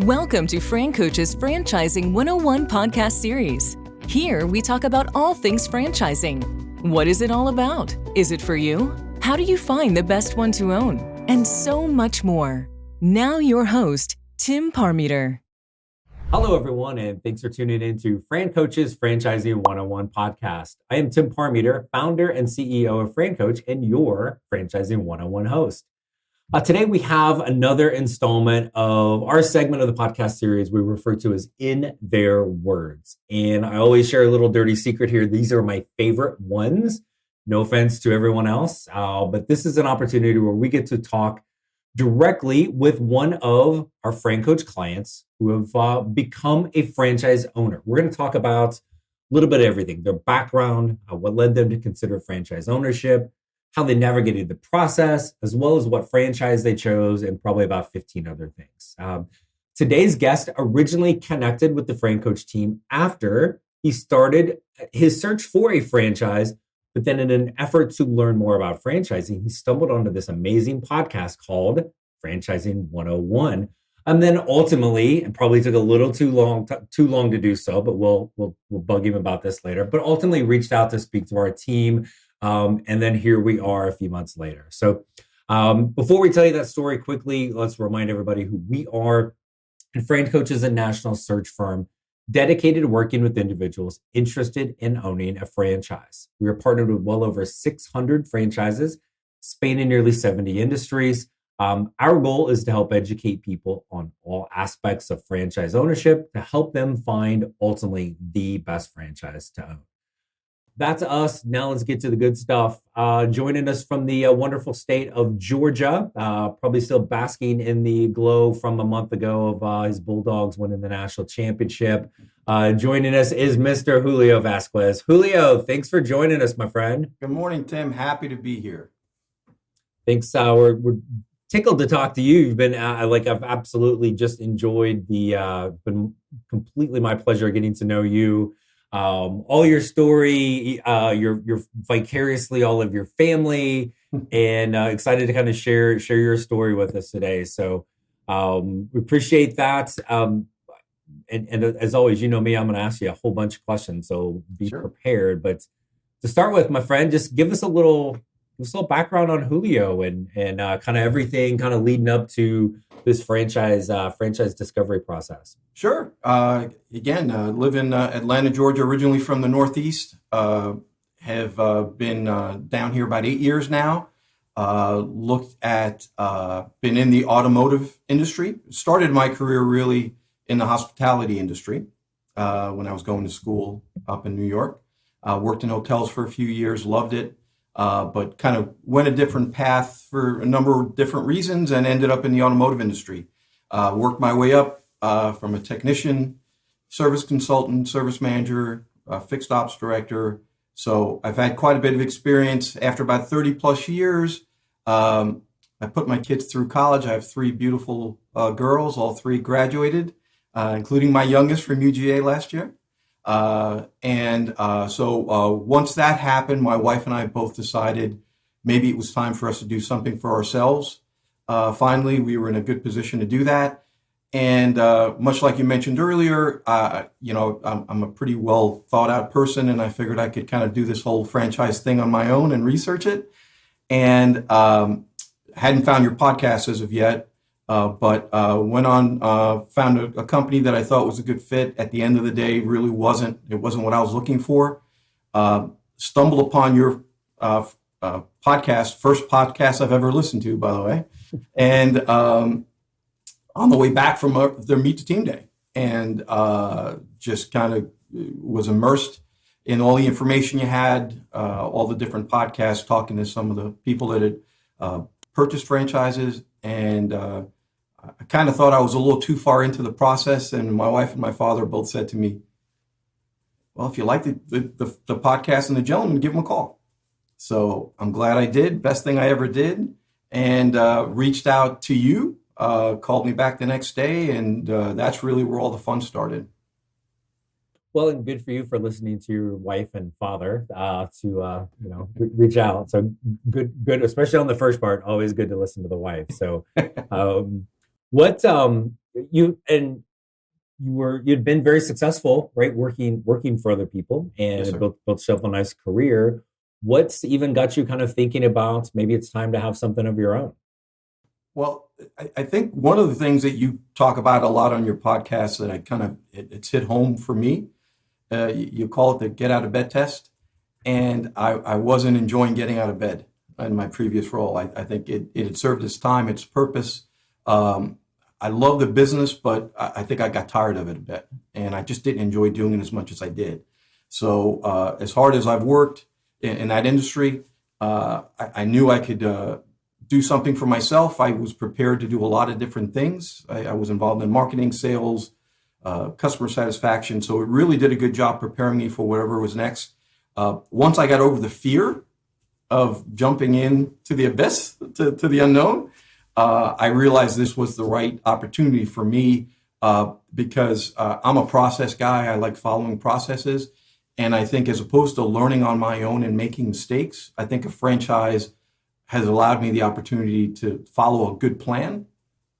Welcome to FranCoach's Franchising 101 podcast series. Here we talk about all things franchising. What is it all about? Is it for you? How do you find the best one to own? And so much more. Now your host, Tim Parmeter. Hello, everyone, and thanks for tuning in to FranCoach's Franchising 101 podcast. I am Tim Parmeter, founder and CEO of FranCoach and your Franchising 101 host. Today, we have another installment of our segment of the podcast series we refer to as In Their Words. And I always share a little dirty secret here. These are my favorite ones. No offense to everyone else, but this is an opportunity where we get to talk directly with one of our FranCoach clients who have become a franchise owner. We're going to talk about a little bit of everything, their background, what led them to consider franchise ownership, how they navigated the process, as well as what franchise they chose, and probably about 15 other things. Today's guest originally connected with the FranCoach team after he started his search for a franchise, but then in an effort to learn more about franchising, he stumbled onto this amazing podcast called Franchising 101. And then ultimately, and probably took a little too long to do so, but we'll bug him about this later, but ultimately reached out to speak to our team. And then here we are a few months later. So before we tell you that story quickly, let's remind everybody who we are. And FranCoach is a national search firm dedicated to working with individuals interested in owning a franchise. We are partnered with well over 600 franchises, spanning nearly 70 industries. Our goal is to help educate people on all aspects of franchise ownership to help them find ultimately the best franchise to own. That's us. Now let's get to the good stuff. Joining us from the wonderful state of Georgia, probably still basking in the glow from a month ago of his Bulldogs winning the national championship. Joining us is Mr. Julio Vasquez. Julio, thanks for joining us, my friend. Good morning, Tim. Happy to be here. Thanks. We're tickled to talk to you. You've been I've absolutely just enjoyed been completely my pleasure getting to know you. All your story, your vicariously all of your family, and excited to kind of share your story with us today. So we appreciate that. And as always, you know me, I'm going to ask you a whole bunch of questions, so be prepared. But to start with, my friend, just give us a little background on Julio and kind of everything kind of leading up to this franchise discovery process. Sure. Again, live in Atlanta, Georgia, originally from the Northeast. Have been down here about 8 years now. Been in the automotive industry. Started my career really in the hospitality industry when I was going to school up in New York. Worked in hotels for a few years, loved it. But kind of went a different path for a number of different reasons and ended up in the automotive industry. Worked my way up from a technician, service consultant, service manager, fixed ops director. So I've had quite a bit of experience. After about 30 plus years, I put my kids through college. I have three beautiful girls, all three graduated, including my youngest from UGA last year. So once that happened, my wife and I both decided maybe it was time for us to do something for ourselves. Finally, we were in a good position to do that. And much like you mentioned earlier, I'm a pretty well thought out person, and I figured I could kind of do this whole franchise thing on my own and research it. And hadn't found your podcast as of yet. But went on, found a company that I thought was a good fit. At the end of the day, really wasn't what I was looking for. Stumbled upon your podcast, first podcast I've ever listened to, by the way. And on the way back from their Meet the Team Day, and just kind of was immersed in all the information you had, all the different podcasts, talking to some of the people that had purchased franchises. And I kind of thought I was a little too far into the process. And my wife and my father both said to me, well, if you like the podcast and the gentleman, give him a call. So I'm glad I did. Best thing I ever did. And reached out to you, called me back the next day. And that's really where all the fun started. Well, and good for you for listening to your wife and father to reach out. So good, especially on the first part. Always good to listen to the wife. So, what you'd been very successful, right? Working for other people Yes, and sir. built yourself a nice career. What's even got you kind of thinking about maybe it's time to have something of your own? Well, I think one of the things that you talk about a lot on your podcast that I kind of, it's hit home for me. You call it the get out of bed test. And I wasn't enjoying getting out of bed in my previous role. I think it had served its time, its purpose. Um, I love the business, but I think I got tired of it a bit. And I just didn't enjoy doing it as much as I did. So as hard as I've worked in that industry, I knew I could do something for myself. I was prepared to do a lot of different things. I was involved in marketing, sales, customer satisfaction. So it really did a good job preparing me for whatever was next. Once I got over the fear of jumping into the abyss, to the unknown, I realized this was the right opportunity for me because I'm a process guy. I like following processes. And I think as opposed to learning on my own and making mistakes, I think a franchise has allowed me the opportunity to follow a good plan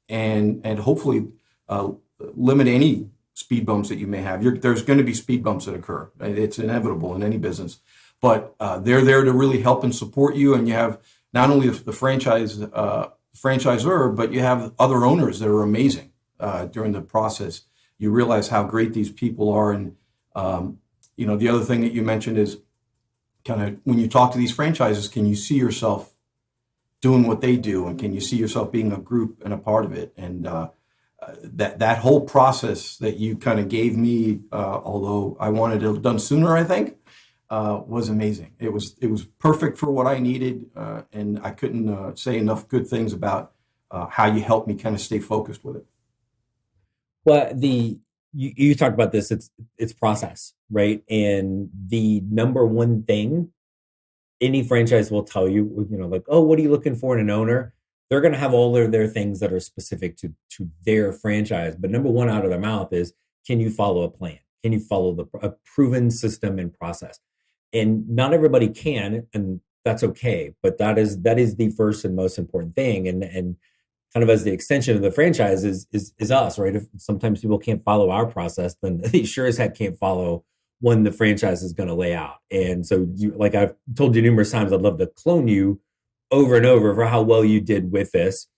and hopefully limit any speed bumps that you may have. There's going to be speed bumps that occur. It's inevitable in any business, but they're there to really help and support you. And you have not only the franchisor, but you have other owners that are amazing during the process. You realize how great these people are. And, the other thing that you mentioned is kind of when you talk to these franchises, can you see yourself doing what they do? And can you see yourself being a group and a part of it? And that whole process that you kind of gave me, although I wanted it done sooner, I think, was amazing. It was perfect for what I needed, and I couldn't say enough good things about how you helped me kind of stay focused with it. Well, you talked about this. It's process, right? And the number one thing any franchise will tell you, like, oh, what are you looking for in an owner? They're going to have all of their things that are specific to their franchise. But number one out of their mouth is, can you follow a plan? Can you follow a proven system and process? And not everybody can, and that's okay. But that is the first and most important thing. And kind of as the extension of the franchise is us, right? If sometimes people can't follow our process, then they sure as heck can't follow one the franchise is going to lay out. And so, like I've told you numerous times, I'd love to clone you over and over for how well you did with this.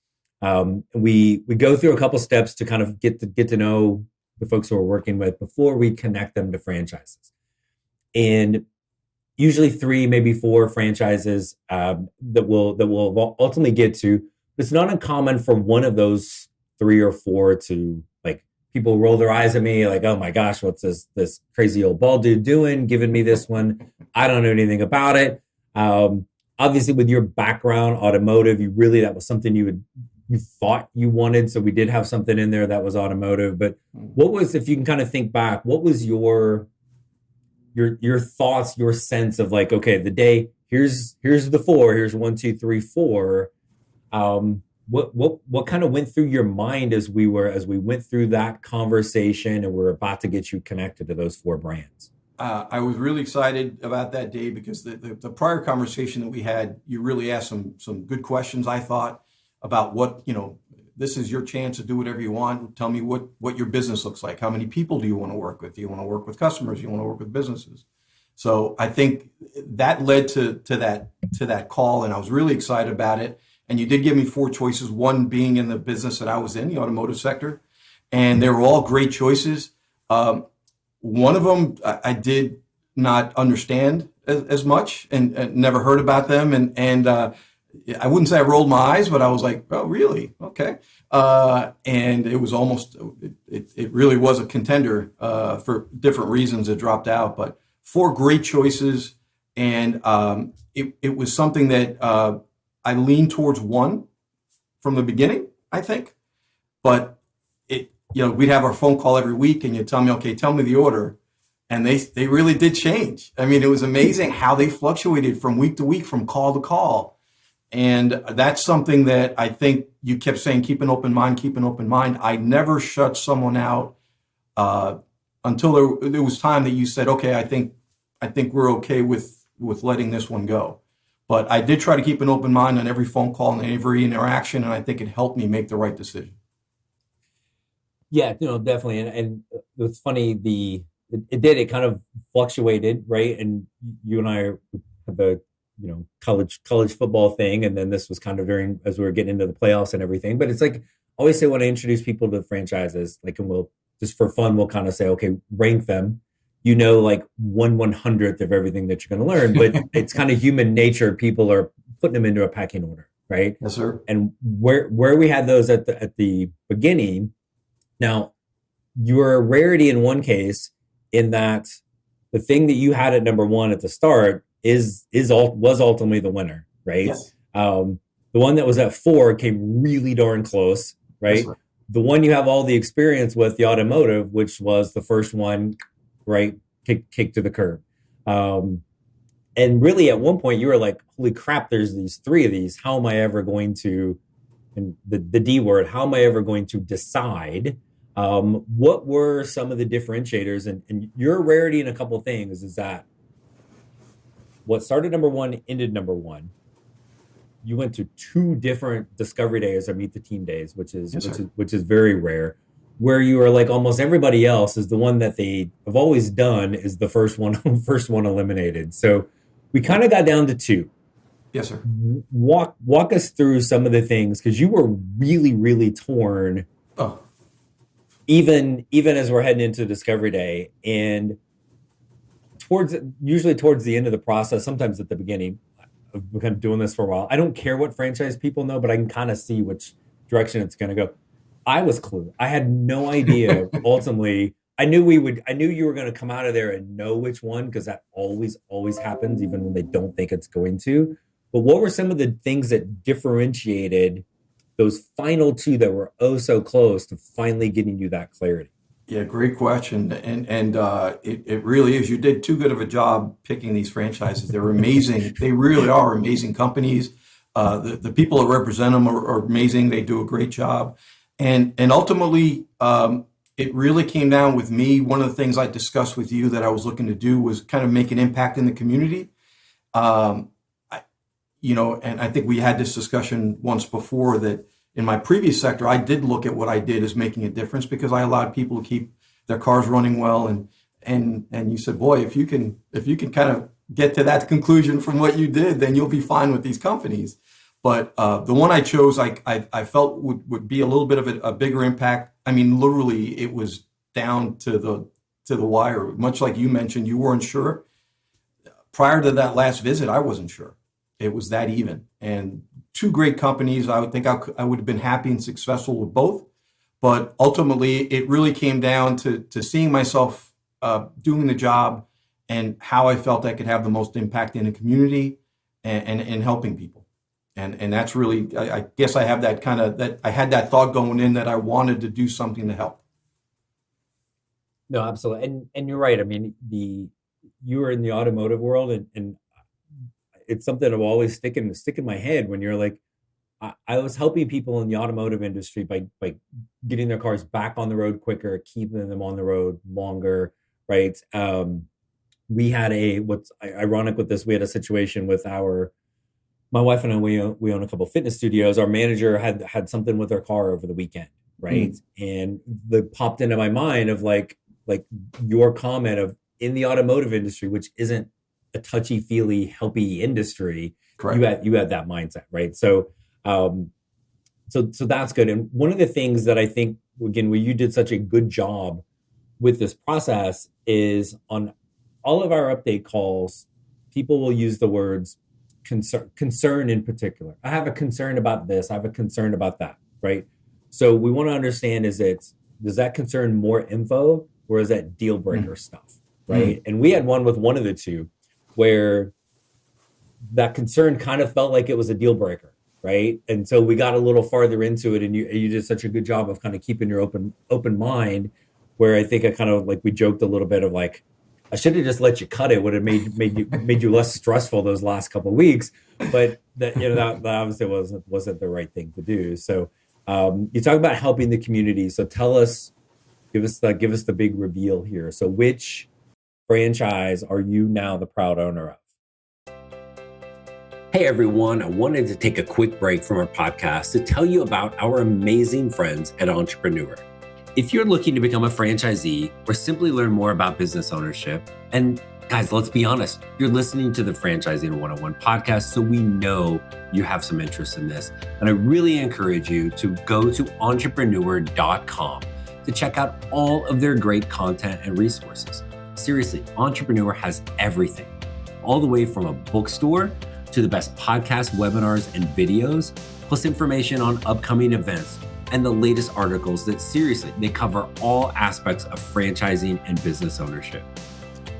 We go through a couple steps to kind of get to know the folks who we're working with before we connect them to franchises. And usually 3, maybe 4 franchises that we'll ultimately get to. It's not uncommon for one of those 3 or 4 to, like, people roll their eyes at me like, oh my gosh, what's this crazy old bald dude doing, giving me this one? I don't know anything about it. Obviously, with your background, automotive, that was something you thought you wanted. So we did have something in there that was automotive. But what was, if you can kind of think back, what was your thoughts, your sense of, like, okay, the day, here's the 4, here's 1, 2, 3, 4. What kind of went through your mind as we went through that conversation and we're about to get you connected to those 4 brands? I was really excited about that day because the prior conversation that we had, you really asked some good questions, I thought, about what, this is your chance to do whatever you want. Tell me what your business looks like. How many people do you want to work with? Do you want to work with customers? Do you want to work with businesses? So I think that led to that call, and I was really excited about it. And you did give me 4 choices, one being in the business that I was in, the automotive sector, and they were all great choices. One of them I did not understand as much and never heard about them. And I wouldn't say I rolled my eyes, but I was like, oh, really? Okay. And it was it really was a contender for different reasons. It dropped out, but 4 great choices. And it was something that I leaned towards one from the beginning, I think. But we'd have our phone call every week and you'd tell me, okay, tell me the order. And they really did change. I mean, it was amazing how they fluctuated from week to week, from call to call. And that's something that I think you kept saying, keep an open mind, keep an open mind. I never shut someone out until there was time that you said, okay, I think we're okay with letting this one go. But I did try to keep an open mind on every phone call and every interaction, and I think it helped me make the right decision. Yeah, definitely. And it's funny, it kind of fluctuated, right? And you and I have the, college football thing. And then this was kind of during, as we were getting into the playoffs and everything. But it's like, I always say when I introduce people to franchises, like, and we'll just for fun, we'll kind of say, okay, rank them, like 1/100th of everything that you're going to learn. But it's kind of human nature. People are putting them into a pecking order, right? Yes, sir. And where we had those at the beginning. Now, you're a rarity in one case, in that the thing that you had at number one at the start was ultimately the winner, right? Yes. The one that was at 4 came really darn close, right? Yes, the one you have all the experience with, the automotive, which was the first one, right? Kick to the curb. And really, at one point, you were like, "Holy crap! There's these 3 of these. How am I ever going to?" And the D word. How am I ever going to decide? What were some of the differentiators? And your rarity in a couple of things is that what started number 1 ended number 1. You went to 2 different discovery days or meet the team days, which is very rare. Where you are like almost everybody else is the one that they have always done is the first one eliminated. So we kind of got down to 2. Yes, sir. Walk us through some of the things, because you were really, really torn. Oh. Even as we're heading into Discovery Day, and usually towards the end of the process, sometimes at the beginning. I've been doing this for a while. I don't care what franchise people know, but I can kind of see which direction it's going to go. I was clueless. I had no idea. Ultimately, I knew you were going to come out of there and know which one, because that always happens, even when they don't think it's going to. But what were some of the things that differentiated those final 2 that were so close to finally getting you that clarity? Yeah, great question. And it really is. You did too good of a job picking these franchises. They're amazing. They really are amazing companies. The people that represent them are amazing. They do a great job. And ultimately, it really came down with me. One of the things I discussed with you that I was looking to do was kind of make an impact in the community. And I think we had this discussion once before, that in my previous sector, I did look at what I did as making a difference, because I allowed people to keep their cars running well. And you said, boy, if you can kind of get to that conclusion from what you did, then you'll be fine with these companies. But the one I chose, I felt would be a little bit of a bigger impact. I mean, literally, it was down to the wire. Much like you mentioned, you weren't sure. Prior to that last visit, I wasn't sure. It was that even. And 2 great companies. I would think I would have been happy and successful with both. But ultimately, it really came down to seeing myself doing the job and how I felt I could have the most impact in the community and helping people. And that's really, I guess I have that I had that thought going in, that I wanted to do something to help. No, absolutely. And you're right. I mean, you were in the automotive world, and it's something that will always stick in my head when you're like, I was helping people in the automotive industry by getting their cars back on the road quicker, keeping them on the road longer, right? We had what's ironic with this, we had a situation with my wife and I, we own a couple of fitness studios. Our manager had something with her car over the weekend, right? And that popped into my mind of like your comment of, in the automotive industry, which isn't a touchy-feely, helpy industry. Correct. You had that mindset, right? So that's good. And one of the things that I think, again, where you did such a good job with this process is, on all of our update calls, people will use the words concern in particular. I have a concern about this. I have a concern about that, right? So we want to understand, does that concern more info, or is that deal breaker stuff, right? And we had one with one of the 2 where that concern kind of felt like it was a deal breaker, right? And so we got a little farther into it, and you did such a good job of kind of keeping your open mind, where I think I kind of, like, we joked a little bit of like, I should have just let you cut it. Would have made you less stressful those last couple of weeks, but that obviously wasn't the right thing to do. So you talk about helping the community. So tell us, give us the big reveal here. So which franchise are you now the proud owner of? Hey everyone, I wanted to take a quick break from our podcast to tell you about our amazing friends at Entrepreneur. If you're looking to become a franchisee or simply learn more about business ownership, and guys, let's be honest, you're listening to the Franchising 101 podcast, so we know you have some interest in this. And I really encourage you to go to entrepreneur.com to check out all of their great content and resources. Seriously, Entrepreneur has everything, all the way from a bookstore to the best podcasts, webinars, and videos, plus information on upcoming events and the latest articles that seriously, they cover all aspects of franchising and business ownership.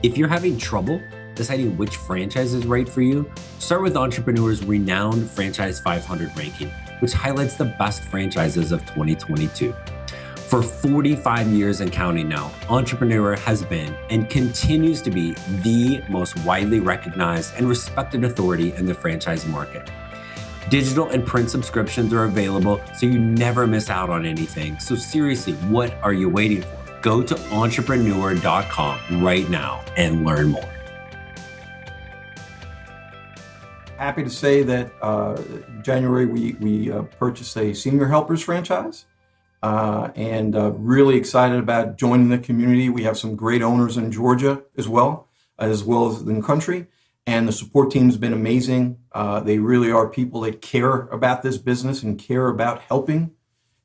If you're having trouble deciding which franchise is right for you, start with Entrepreneur's renowned Franchise 500 ranking, which highlights the best franchises of 2022. For 45 years and counting now, Entrepreneur has been and continues to be the most widely recognized and respected authority in the franchise market. Digital and print subscriptions are available, so you never miss out on anything. So seriously, what are you waiting for? Go to entrepreneur.com right now and learn more. Happy to say that January we purchased a Senior Helpers franchise, and really excited about joining the community. We have some great owners in Georgia as well as in the country. And the support team's been amazing. They really are people that care about this business and care about helping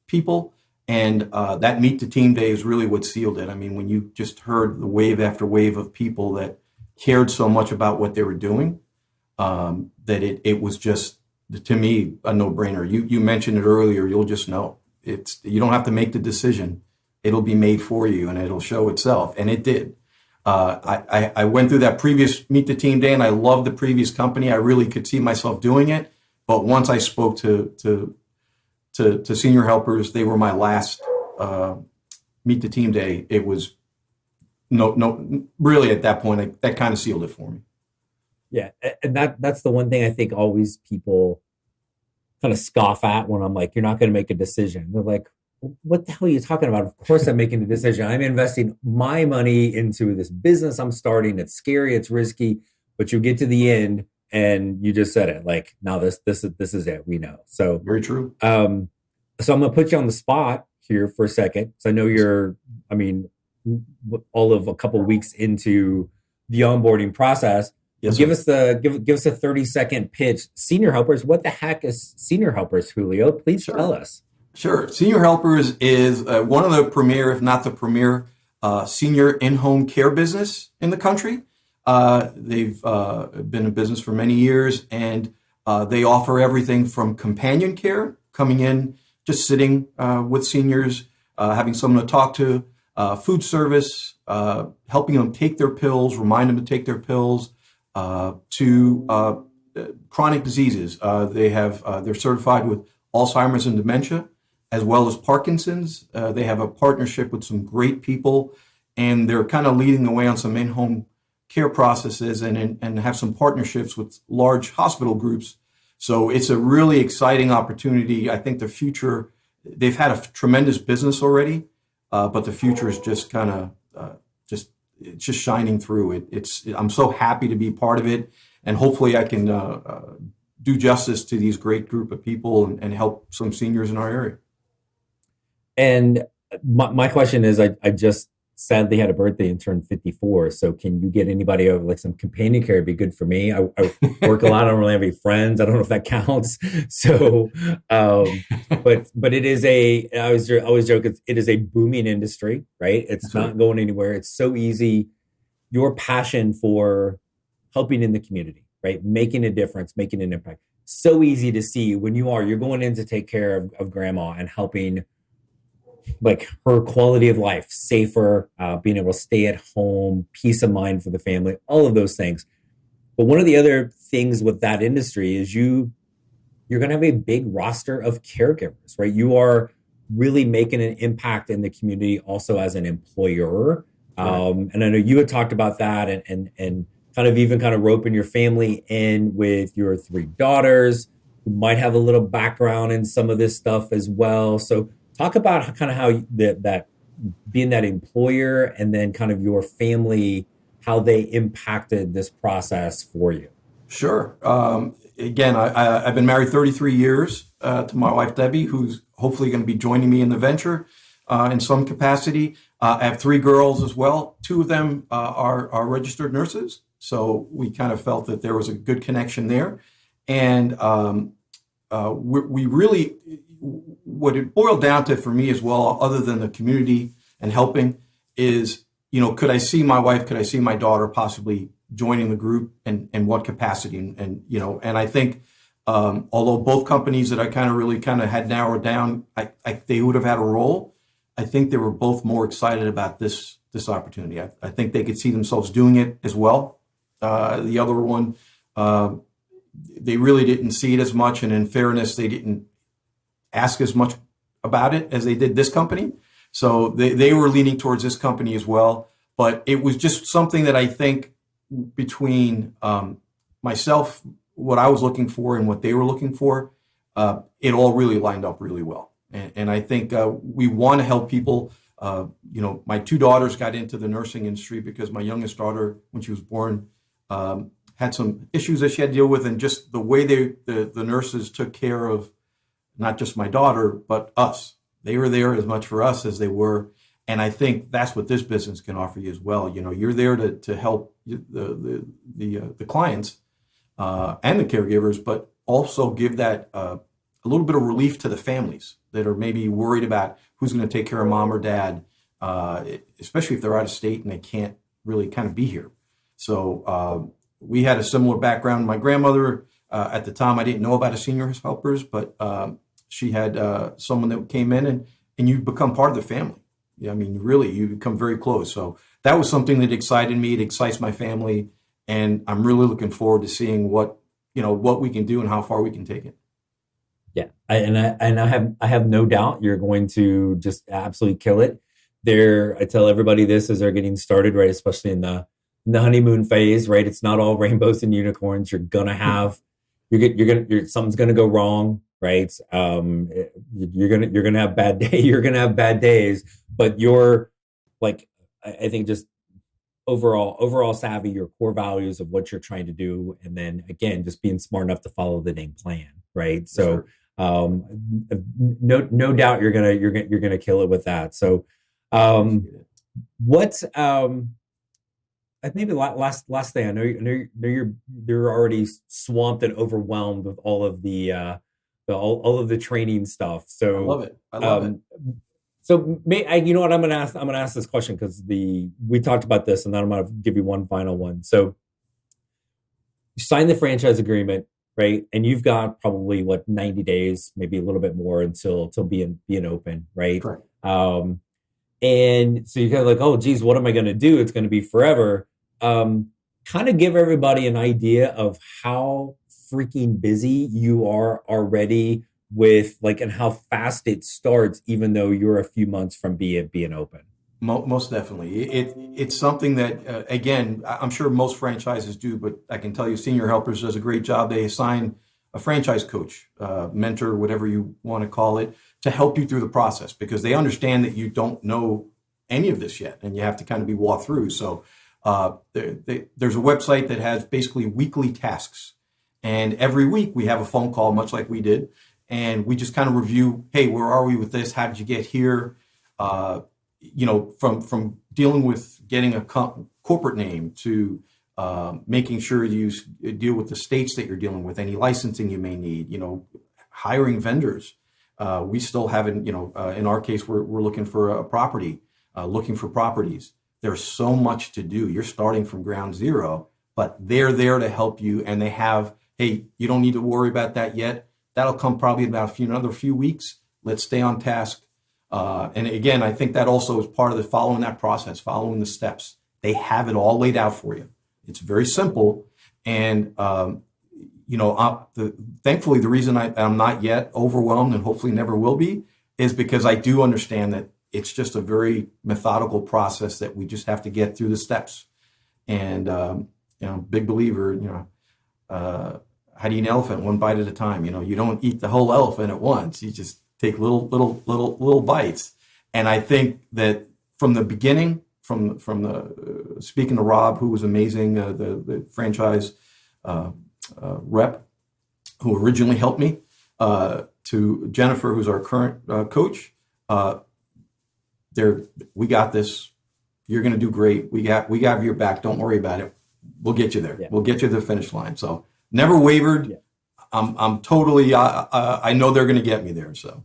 people. And that Meet the Team Day is really what sealed it. I mean, when you just heard the wave after wave of people that cared so much about what they were doing, that it was just, to me, a no-brainer. You mentioned it earlier. You'll just know. You don't have to make the decision. It'll be made for you, and it'll show itself. And it did. I went through that previous Meet the Team Day, and I loved the previous company. I really could see myself doing it. But once I spoke to Senior Helpers, they were my last Meet the Team Day. It was really at that point, that kind of sealed it for me. Yeah, and that's the one thing I think always people kind of scoff at when I'm like, you're not going to make a decision. They're like, what the hell are you talking about? Of course I'm making a decision. I'm investing my money into this business I'm starting. It's scary, it's risky, but you get to the end and you just said it. Like, no, this is it. We know. So very true. So I'm gonna put you on the spot here for a second. So I know you're, all of a couple of weeks into the onboarding process. Yes, give us a 30-second pitch. Senior Helpers. What the heck is Senior Helpers, Julio? Please tell us. Sure. Senior Helpers is one of the premier, if not the premier, senior in-home care business in the country. They've been in business for many years, and they offer everything from companion care, coming in, just sitting with seniors, having someone to talk to, food service, helping them take their pills, remind them to take their pills, to chronic diseases. They're certified with Alzheimer's and dementia, as well as Parkinson's. They have a partnership with some great people, and they're kind of leading the way on some in-home care processes and have some partnerships with large hospital groups. So it's a really exciting opportunity. I think the future, they've had a tremendous business already, but the future is just kind of it's just shining through. I'm so happy to be part of it, and hopefully I can do justice to these great group of people and help some seniors in our area. And my question is, I just sadly had a birthday and turned 54. So can you get anybody over, like some companion care? It'd be good for me. I work a lot. I don't really have any friends. I don't know if that counts. So, but it is I always joke, it is a booming industry, right? It's not going anywhere. It's so easy. Your passion for helping in the community, right? Making a difference, making an impact. So easy to see when you're going in to take care of grandma and helping, like, her quality of life, safer, being able to stay at home, peace of mind for the family, all of those things. But one of the other things with that industry is you're going to have a big roster of caregivers, right? You are really making an impact in the community also as an employer. Right. And I know you had talked about that and kind of roping your family in with your 3 daughters who might have a little background in some of this stuff as well. So talk about kind of how that being that employer and then kind of your family, how they impacted this process for you. Sure. Again, I've been married 33 years to my wife, Debbie, who's hopefully going to be joining me in the venture. in some capacity. I have 3 girls as well. 2 of them are registered nurses. So we kind of felt that there was a good connection there. And we really, what it boiled down to for me as well, other than the community and helping, is, could I see my wife, could I see my daughter possibly joining the group, and what capacity? And I think, although both companies that I really had narrowed down, they would have had a role. I think they were both more excited about this opportunity. I think they could see themselves doing it as well. The other one, they really didn't see it as much, and in fairness, they didn't ask as much about it as they did this company. So they were leaning towards this company as well. But it was just something that I think between myself, what I was looking for and what they were looking for, it all really lined up really well. And I think we want to help people. My 2 daughters got into the nursing industry because my youngest daughter, when she was born, had some issues that she had to deal with, and just the way the nurses took care of not just my daughter, but us. They were there as much for us as they were. And I think that's what this business can offer you as well. You're there to help the clients and the caregivers, but also give that a little bit of relief to the families that are maybe worried about who's going to take care of mom or dad, especially if they're out of state and they can't really be here. So we had a similar background. My grandmother, at the time, I didn't know about a senior helpers, but she had someone that came in, and you become part of the family. I mean, really, you become very close. So that was something that excited me. It excites my family, and I'm really looking forward to seeing what we can do and how far we can take it. Yeah, I have no doubt you're going to just absolutely kill it. I tell everybody this as they're getting started, right? Especially in the honeymoon phase, right? It's not all rainbows and unicorns. You're gonna have, something's gonna go wrong, right? You're gonna have bad day. You're gonna have bad days, but you're I think just overall savvy, your core values of what you're trying to do, and then again, just being smart enough to follow the dang plan, right? So, no doubt you're gonna kill it with that. So, what's maybe last thing, I know you're already swamped and overwhelmed with all of the all of the training stuff. So I love it. So you know what, I'm gonna ask this question because we talked about this, and then I'm gonna give you one final one. So you sign the franchise agreement, right? And you've got probably 90 days, maybe a little bit more until being open, right? Correct. And so you're kind of oh, geez, what am I going to do? It's going to be forever. Kind of give everybody an idea of how freaking busy you are already with and how fast it starts, even though you're a few months from being open. Most definitely. It's something that, again, I'm sure most franchises do, but I can tell you Senior Helpers does a great job. They assign a franchise coach, mentor, whatever you want to call it, to help you through the process, because they understand that you don't know any of this yet and you have to be walked through. So there's a website that has basically weekly tasks. And every week we have a phone call, much like we did. And we just review, hey, where are we with this? How did you get here? From dealing with getting a corporate name to making sure you deal with the states that you're dealing with, any licensing you may need, hiring vendors. We still haven't, in our case, we're looking for a property, looking for properties. There's so much to do. You're starting from ground zero, but they're there to help you. And they have, hey, you don't need to worry about that yet. That'll come probably about another few weeks. Let's stay on task. And again, I think that also is part of the following that process, following the steps. They have it all laid out for you. It's very simple. And, thankfully, the reason I'm not yet overwhelmed and hopefully never will be is because I do understand that it's just a very methodical process that we just have to get through the steps. And, big believer, how do you eat an elephant one bite at a time? You don't eat the whole elephant at once. You just take little bites. And I think that from the beginning, from the speaking to Rob, who was amazing, the franchise rep who originally helped me, to Jennifer, who's our current coach, we got this. You're going to do great. We got your back. Don't worry about it. We'll get you there. Yeah. We'll get you to the finish line. So never wavered. Yeah. I'm totally, I know they're going to get me there. So.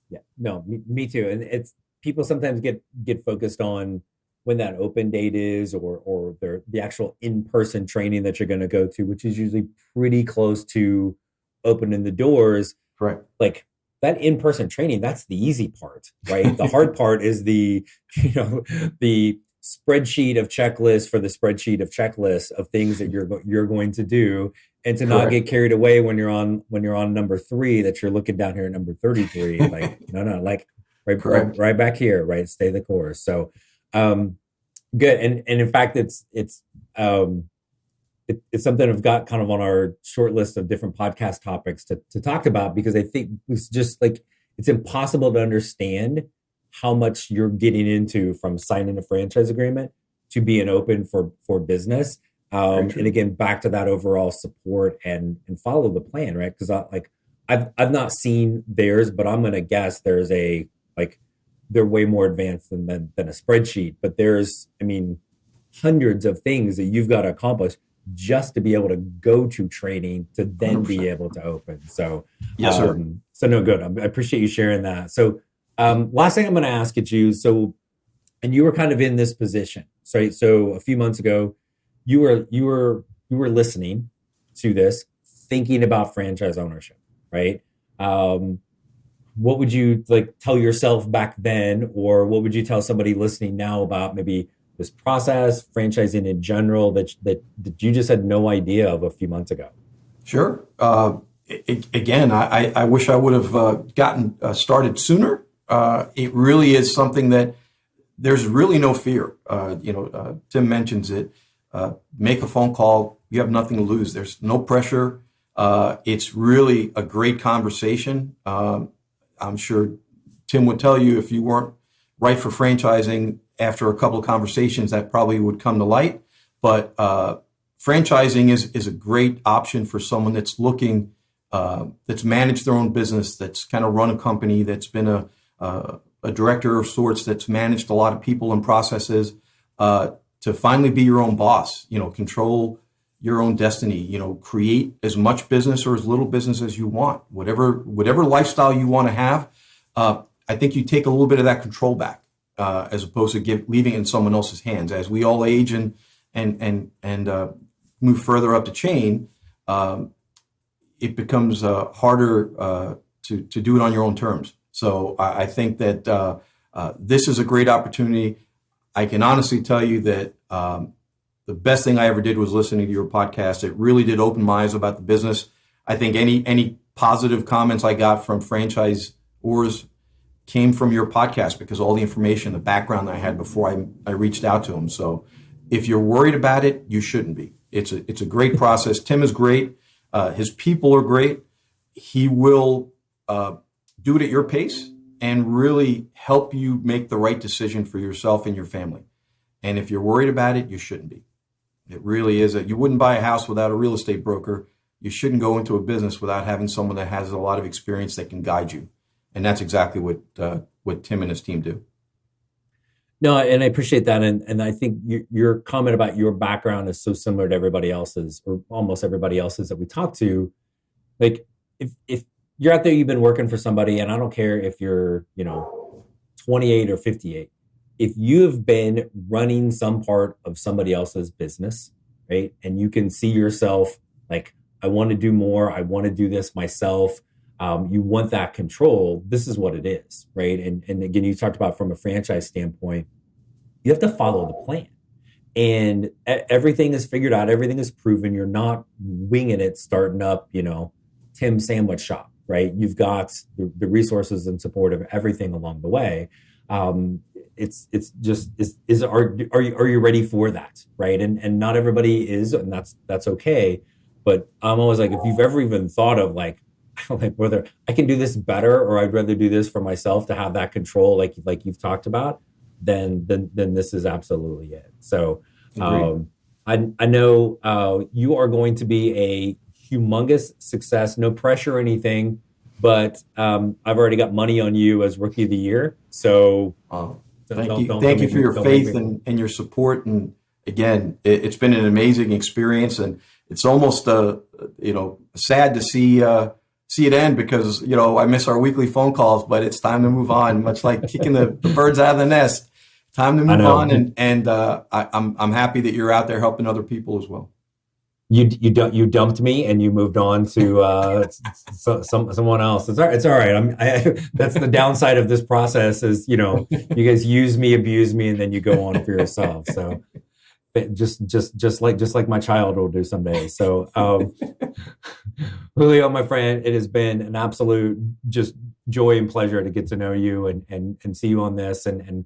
Yeah, no, me too. And it's people sometimes get focused on when that open date is or the actual in-person training that you're going to go to, which is usually pretty close to opening the doors. Right. Like that in-person training, that's the easy part, right? The hard part is the spreadsheet of checklists for the spreadsheet of checklists of things that you're going to do, and to not get carried away when you're on number 3 that you're looking down here at number 33. Like no, like right back here, right? Stay the course. So good. And in fact, it's something I've got kind of on our short list of different podcast topics to talk about, because I think it's just like, it's impossible to understand how much you're getting into from signing a franchise agreement to being open for business. And again, back to that overall support and follow the plan, right? Because I've not seen theirs, but I'm going to guess there's they're way more advanced than a spreadsheet. But there's, hundreds of things that you've got to accomplish just to be able to go to training to then 100%. Be able to open. So, yes, sir. So no, good. I appreciate you sharing that. So, last thing I'm going to ask you, and you were kind of in this position. So a few months ago, you were listening to this, thinking about franchise ownership, right? What would you tell yourself back then, or what would you tell somebody listening now about maybe this process, franchising in general, that you just had no idea of a few months ago? Sure. Again, I wish I would have gotten started sooner. It really is something that there's really no fear. Tim mentions it. Make a phone call. You have nothing to lose. There's no pressure. It's really a great conversation. I'm sure Tim would tell you if you weren't right for franchising, after a couple of conversations, that probably would come to light. But franchising is a great option for someone that's looking, that's managed their own business, that's kind of run a company, that's been a director of sorts, that's managed a lot of people and processes, to finally be your own boss, control your own destiny, create as much business or as little business as you want, whatever lifestyle you want to have. I think you take a little bit of that control back, as opposed to leaving it in someone else's hands. As we all age and move further up the chain, it becomes harder to do it on your own terms. So I think that this is a great opportunity. I can honestly tell you that the best thing I ever did was listening to your podcast. It really did open my eyes about the business. I think any positive comments I got from franchisors came from your podcast, because all the information, the background I had before I reached out to them. So if you're worried about it, you shouldn't be. It's a great process. Tim is great. His people are great. He will do it at your pace and really help you make the right decision for yourself and your family. And if you're worried about it, you shouldn't be. It really is. You wouldn't buy a house without a real estate broker. You shouldn't go into a business without having someone that has a lot of experience that can guide you. And that's exactly what Tim and his team do. No, and I appreciate that. And I think your comment about your background is so similar to everybody else's, or almost everybody else's that we talk to. Like if you're out there, you've been working for somebody, and I don't care if you're, 28 or 58. If you have been running some part of somebody else's business, right, and you can see yourself like, I want to do more, I want to do this myself, you want that control, this is what it is, right? And again, you talked about from a franchise standpoint, you have to follow the plan. And everything is figured out, everything is proven. You're not winging it, starting up, Tim's Sandwich Shop, right? You've got the resources and support of everything along the way. It's just are you ready for that, right? And not everybody is, and that's okay. But I'm always like, if you've ever even thought of like whether I can do this better, or I'd rather do this for myself to have that control, like you've talked about, then this is absolutely it. So I know you are going to be a humongous success. No pressure or anything. but I've already got money on you as Rookie of the Year. So thank you for your faith and your support. And again, it's been an amazing experience, and it's almost sad to see it end because I miss our weekly phone calls. But it's time to move on, much like kicking the birds out of the nest. Time to move on, and I'm happy that you're out there helping other people as well. You dumped me and you moved on to someone else. It's all right. That's the downside of this process is you guys use me, abuse me, and then you go on for yourself. So just like my child will do someday. So Julio, my friend, it has been an absolute just joy and pleasure to get to know you and see you on this and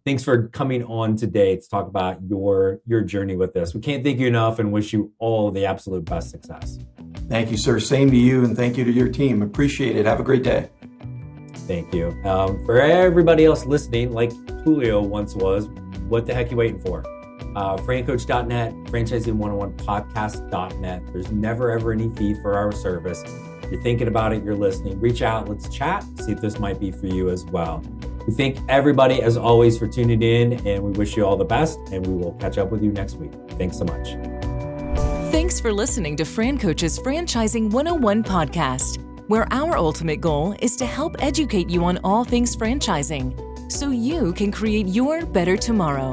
thanks for coming on today to talk about your journey with this. We can't thank you enough and wish you all the absolute best success. Thank you, sir. Same to you, and thank you to your team. Appreciate it. Have a great day. Thank you. For everybody else listening, like Julio once was, what the heck you waiting for? FranCoach.net, Franchising101podcast.net. There's never ever any fee for our service. If you're thinking about it, you're listening, reach out, let's chat, see if this might be for you as well. We thank everybody, as always, for tuning in, and we wish you all the best, and we will catch up with you next week. Thanks so much. Thanks for listening to FranCoach's Franchising 101 podcast, where our ultimate goal is to help educate you on all things franchising so you can create your better tomorrow.